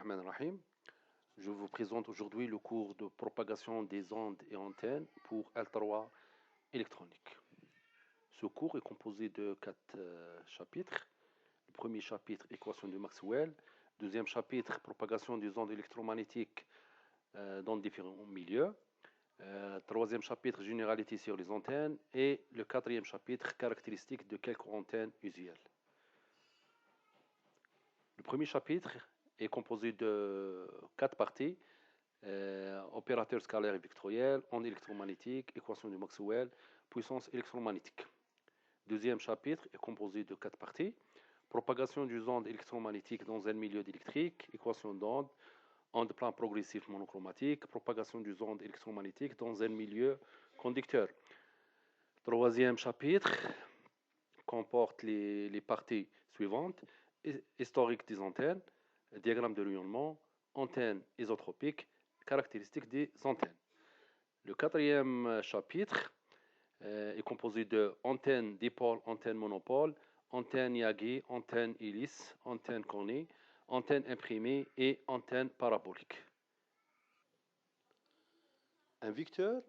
Rahman Rahim. Je vous présente aujourd'hui le cours de propagation des ondes et antennes pour L3 électronique. Ce cours est composé de 4 chapitres. Le premier chapitre, équation de Maxwell. Deuxième chapitre, propagation des ondes électromagnétiques dans différents milieux. Troisième chapitre, généralité sur les antennes. Et le quatrième chapitre, caractéristiques de quelques antennes usuelles. Le premier chapitre est composé de 4 parties. Opérateur scalaire et vectoriel, ondes électromagnétiques, équation de Maxwell, puissance électromagnétique. Deuxième chapitre est composé de 4 parties. Propagation des ondes électromagnétiques dans un milieu électrique, équation d'onde, onde plan progressif monochromatique, propagation des ondes électromagnétiques dans un milieu conducteur. Troisième chapitre comporte les parties suivantes: historique des antennes, diagramme de rayonnement, antennes isotropiques, caractéristiques des antennes. Le quatrième chapitre est composé de antennes dipôle, antennes monopôle, antennes Yagi, antennes hélice, antennes cornées, antennes imprimées et antennes paraboliques. Un vecteur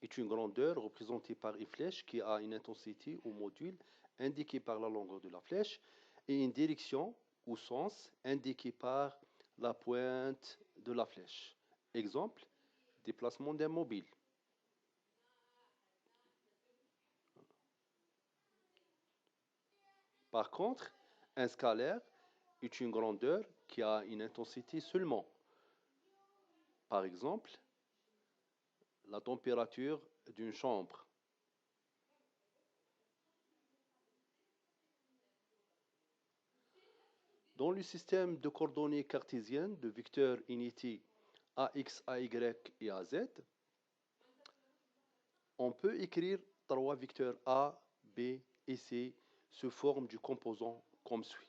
est une grandeur représentée par une flèche qui a une intensité ou module indiquée par la longueur de la flèche et une direction ou sens indiqué par la pointe de la flèche. Exemple, déplacement d'un mobile. Par contre, un scalaire est une grandeur qui a une intensité seulement. Par exemple, la température d'une chambre. Dans le système de coordonnées cartésiennes de vecteurs unités AX, AY et AZ, on peut écrire 3 vecteurs A, B et C sous forme du composant comme suit.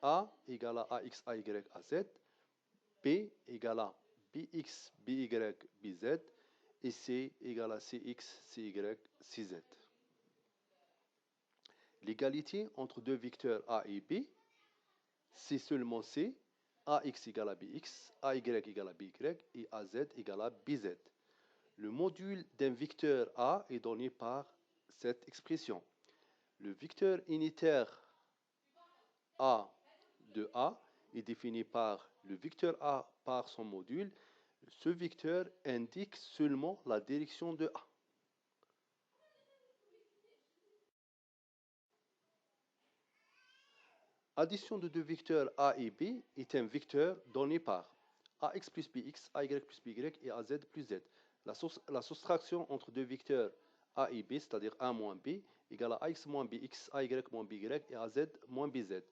A égale à AX, AY, AZ, B égale à BX, BY, BZ et C égale à CX, CY, CZ. L'égalité entre deux vecteurs A et B, c'est seulement C, AX égale à BX, AY égale à BY et AZ égale à BZ. Le module d'un vecteur A est donné par cette expression. Le vecteur unitaire A de A est défini par le vecteur A par son module. Ce vecteur indique seulement la direction de A. Addition de deux vecteurs A et B est un vecteur donné par AX plus BX, AY plus BY et AZ plus Z. La soustraction entre deux vecteurs A et B, c'est-à-dire A moins B, égale à AX moins BX, AY moins BY et AZ moins BZ.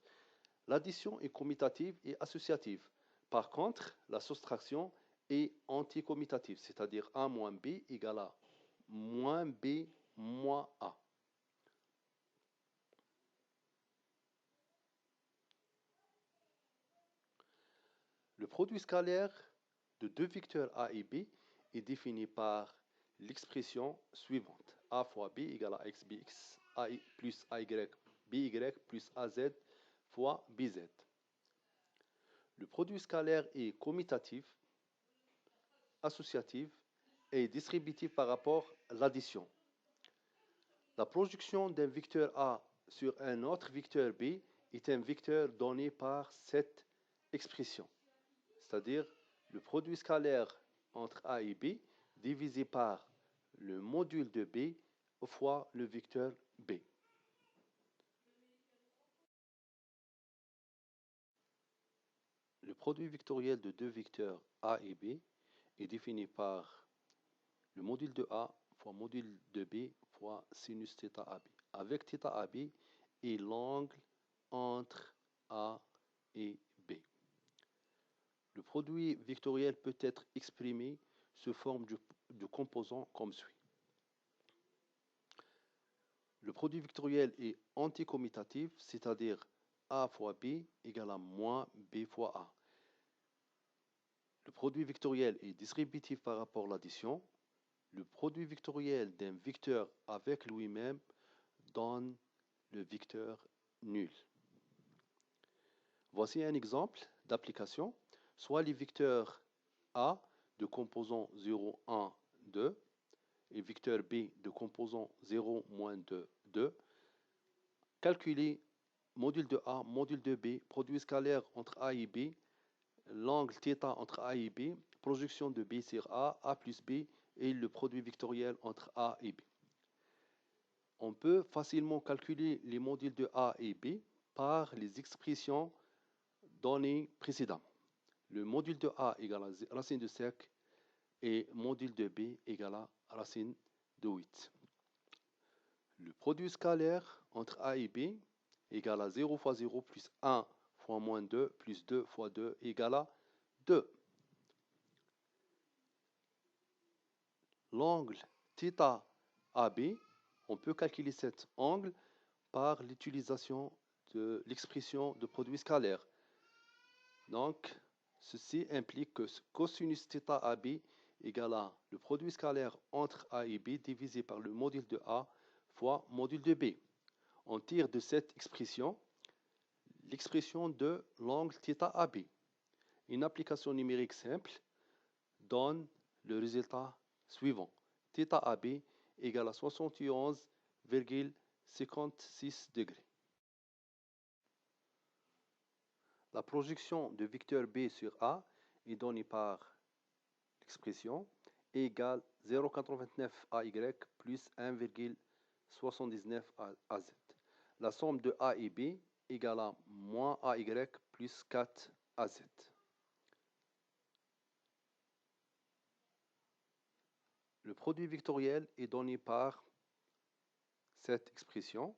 L'addition est commutative et associative. Par contre, la soustraction est anticommutative, c'est-à-dire A moins B égale à moins B moins A. Le produit scalaire de deux vecteurs A et B est défini par l'expression suivante. A fois B égale à X BX, A plus AY BY plus AZ fois BZ. Le produit scalaire est commutatif, associatif et distributif par rapport à l'addition. La projection d'un vecteur A sur un autre vecteur B est un vecteur donné par cette expression, c'est-à-dire le produit scalaire entre A et B divisé par le module de B fois le vecteur B. Le produit vectoriel de deux vecteurs A et B est défini par le module de A fois module de B fois sinus θ AB, avec θ AB et l'angle entre A et B. Le produit vectoriel peut être exprimé sous forme de composants comme suit. Le produit vectoriel est anticommutatif, c'est-à-dire A fois B égale à moins B fois A. Le produit vectoriel est distributif par rapport à l'addition. Le produit vectoriel d'un vecteur avec lui-même donne le vecteur nul. Voici un exemple d'application. soit les vecteurs A de composants 0, 1, 2 et vecteur B de composants 0, moins 2, 2. Calculer module de A, module de B, produit scalaire entre A et B, l'angle θ entre A et B, projection de B sur A plus B et le produit vectoriel entre A et B. On peut facilement calculer les modules de A et B par les expressions données précédemment. Le module de A égale à racine de sec et module de B égale à racine de 8. Le produit scalaire entre A et B égale à 0 fois 0 plus 1 fois moins 2 plus 2 fois 2 égale à 2. L'angle θ AB, on peut calculer cet angle par l'utilisation de l'expression de produit scalaire. Donc, ceci implique que cosinus θ AB égale à le produit scalaire entre A et B divisé par le module de A fois module de B. On tire de cette expression l'expression de l'angle θ AB. Une application numérique simple donne le résultat suivant. θ AB égale à 71,56 degrés. La projection de vecteur B sur A est donnée par l'expression E égale 0,89 AY plus 1,79 AZ. La somme de A et B égale à moins AY plus 4 AZ. Le produit vectoriel est donné par cette expression,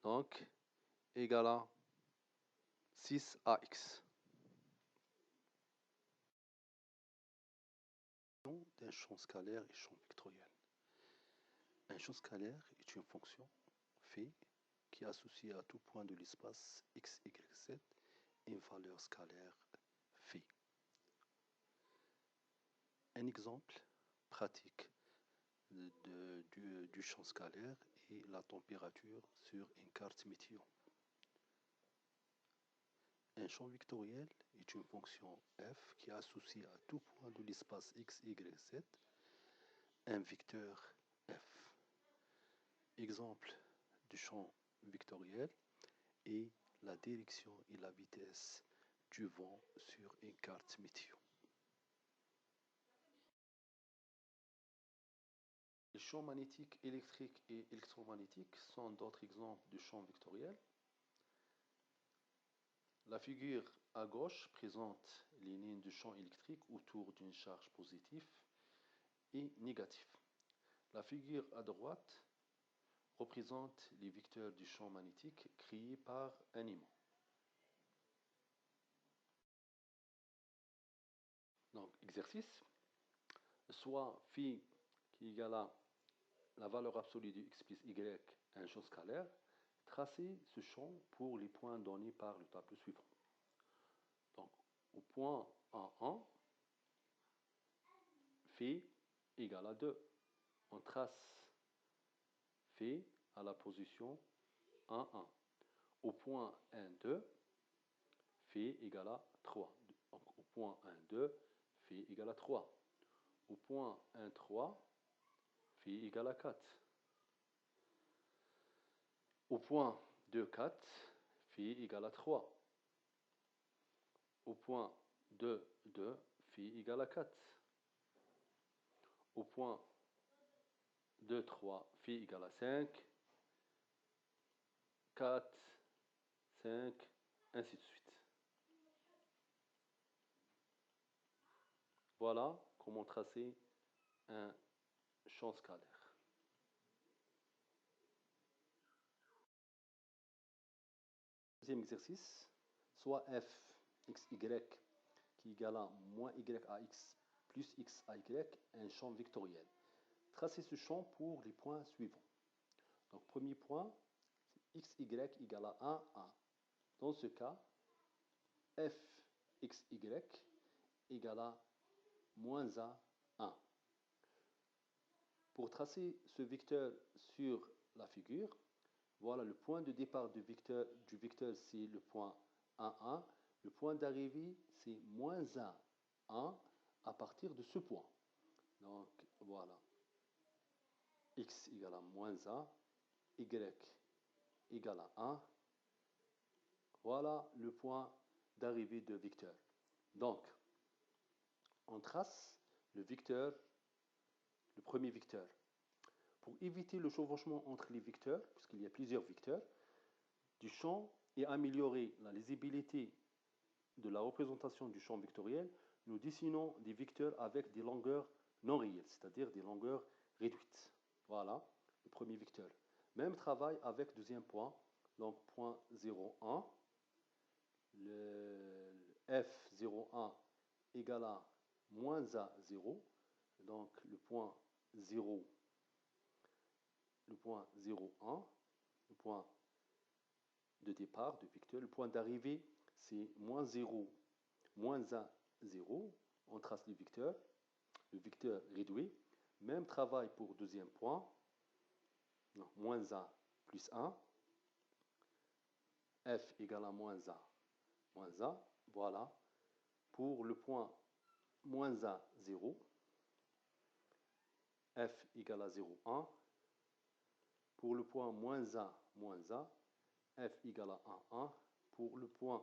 donc égale à 6AX. D'un champ scalaire et champ vectoriel. Un champ scalaire est une fonction phi qui est associée à tout point de l'espace x, y, z une valeur scalaire phi. Un exemple pratique du champ scalaire est la température sur une carte météo. Un champ vectoriel est une fonction f qui est associée à tout point de l'espace x, y, z un vecteur f. Exemple du champ vectoriel est la direction et la vitesse du vent sur une carte météo. Les champs magnétiques, électriques et électromagnétiques sont d'autres exemples de champs vectoriels. La figure à gauche présente les lignes de champ électrique autour d'une charge positive et négative. La figure à droite représente les vecteurs du champ magnétique créés par un aimant. Donc, exercice, soit phi qui égale à la valeur absolue de x plus y, un champ scalaire, tracez ce champ pour les points donnés par le tableau suivant. Donc, au point A1, phi égale à 2. On trace phi à la position 1, 1. Au point 1, 2, phi égale à 3. Donc, au point 1, 2, phi égale à 3. Au point 1, 3, phi égale à 4. Au point 2, 4, phi égale à 3. Au point 2, 2, phi égale à 4. Au point 2, 3, phi égale à 5. 4, 5, ainsi de suite. Voilà comment tracer un champ scalaire. Deuxième exercice, soit f x, y qui égale à moins y à x plus x à y, un champ vectoriel. Tracez ce champ pour les points suivants. Donc, premier point, x, y égale à 1, 1. Dans ce cas, f x, y égale à moins 1, 1. Pour tracer ce vecteur sur la figure, voilà le point de départ du vecteur, c'est le point 1, 1. Le point d'arrivée, c'est moins 1, 1 à partir de ce point. Donc, voilà. X égale à moins 1, Y égale à 1. Voilà le point d'arrivée de Victor. Donc, on trace le vecteur, le premier vecteur. Pour éviter le chevauchement entre les vecteurs, puisqu'il y a plusieurs vecteurs, du champ et améliorer la lisibilité de la représentation du champ vectoriel, nous dessinons des vecteurs avec des longueurs non réelles, c'est-à-dire des longueurs réduites. Voilà, le premier vecteur. Même travail avec le deuxième point, donc point 0, 1. Le F01 égale à moins A, 0. Donc le point 0, le point 0, 1, le point de départ du vecteur. Le point d'arrivée, c'est moins 0, moins 1, 0. On trace le vecteur réduit. Même travail pour deuxième point. Non, moins 1 plus 1. F égale à moins 1, moins 1. Voilà. Pour le point moins 1, 0. F égale à 0, 1. Pour le point moins 1, moins 1. F égale à 1, 1. Pour le point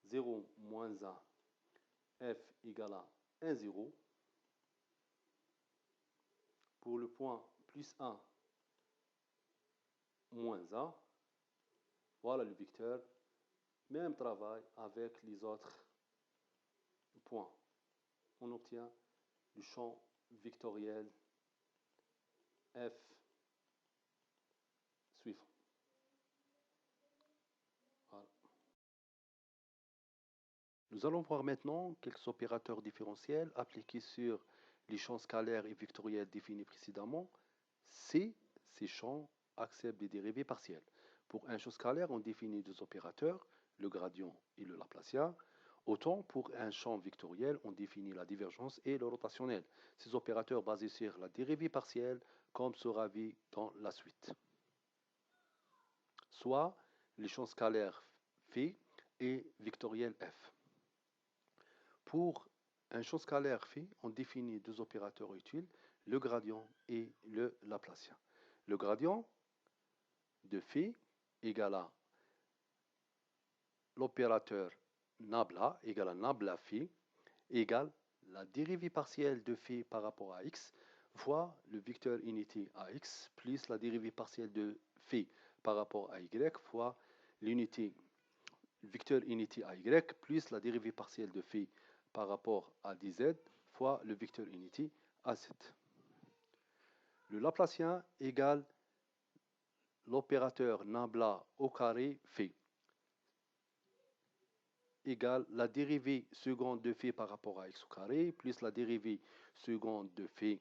0, moins 1. F égale à 1, 0. Pour le point plus 1, moins 1. Voilà le vecteur. Même travail avec les autres points. On obtient le champ vectoriel F suivant. Voilà. Nous allons voir maintenant quelques opérateurs différentiels appliqués sur les champs scalaires et vectoriels définis précédemment. Ces champs acceptent des dérivées partielles. Pour un champ scalaire, on définit deux opérateurs, le gradient et le Laplacien. Autant pour un champ vectoriel, on définit la divergence et le rotationnel. Ces opérateurs basés sur la dérivée partielle, comme sera vu dans la suite. Soit les champs scalaires φ et vectoriel f. Pour un champ scalaire φ, on définit deux opérateurs utiles, le gradient et le Laplacien. Le gradient de φ égale à l'opérateur nabla égale à nabla φ égale la dérivée partielle de φ par rapport à x fois le vecteur unité ax plus la dérivée partielle de φ par rapport à y fois l'unité vecteur unité à y plus la dérivée partielle de φ par rapport à dz fois le vecteur unité à z. Le Laplacien égale l'opérateur nabla au carré φ égale la dérivée seconde de φ par rapport à x au carré plus la dérivée seconde de φ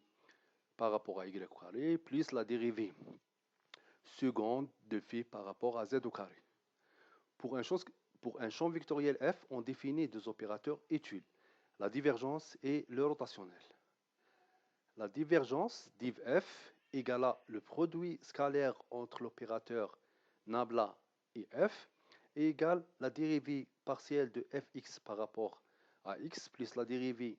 par rapport à y au carré plus la dérivée seconde de φ par rapport à z au carré. Pour un champ vectoriel f, on définit deux opérateurs utiles, la divergence et le rotationnel. La divergence div f égale à le produit scalaire entre l'opérateur nabla et f et égale la dérivée partielle de fx par rapport à x plus la dérivée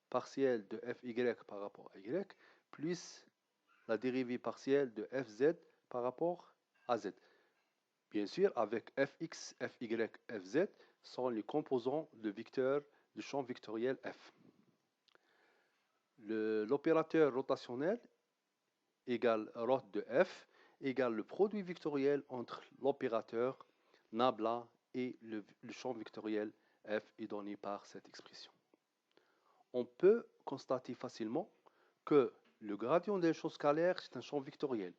partielle de fy par rapport à y plus la dérivée partielle de fz par rapport à z. Bien sûr, avec fx, fy, fz sont les composants de vecteurs du champ vectoriel f. L'opérateur rotationnel égale rot de f égale le produit vectoriel entre l'opérateur nabla et le champ vectoriel f est donné par cette expression. On peut constater facilement que le gradient d'un champ scalaire est un champ vectoriel.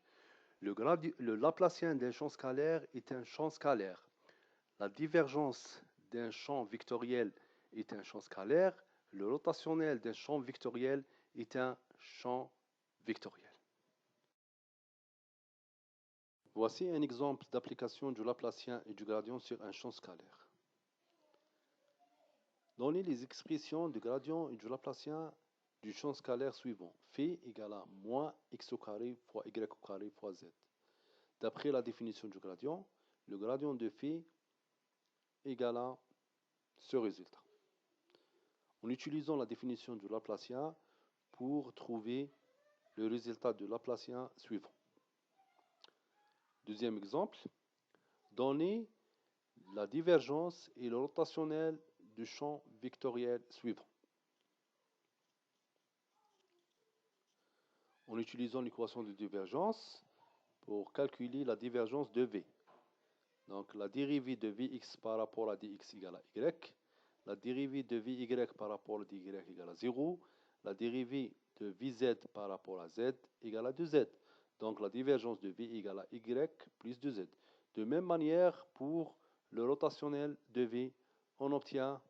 Le Laplacien d'un champ scalaire est un champ scalaire. La divergence d'un champ vectoriel est un champ scalaire. Le rotationnel d'un champ vectoriel est un champ vectoriel. Voici un exemple d'application du Laplacien et du gradient sur un champ scalaire. Donnez les expressions du gradient et du Laplacien du champ scalaire suivant. Φ égale à moins x au carré fois y au carré fois z. D'après la définition du gradient, le gradient de φ égale à ce résultat en utilisant la définition du Laplacien pour trouver le résultat du Laplacien suivant. Deuxième exemple, donner la divergence et le rotationnel du champ vectoriel suivant. En utilisant l'équation de divergence pour calculer la divergence de V. Donc la dérivée de Vx par rapport à dx égale à y, la dérivée de Vy par rapport à dy égale à 0, la dérivée de Vz par rapport à z égale à 2z. Donc la divergence de V égale à y plus 2z. De même manière, pour le rotationnel de V, on obtient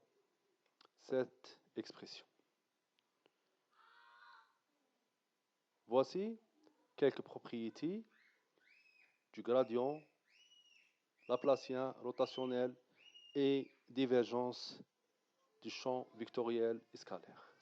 cette expression. Voici quelques propriétés du gradient laplacien, rotationnel et divergence du champ vectoriel et scalaire.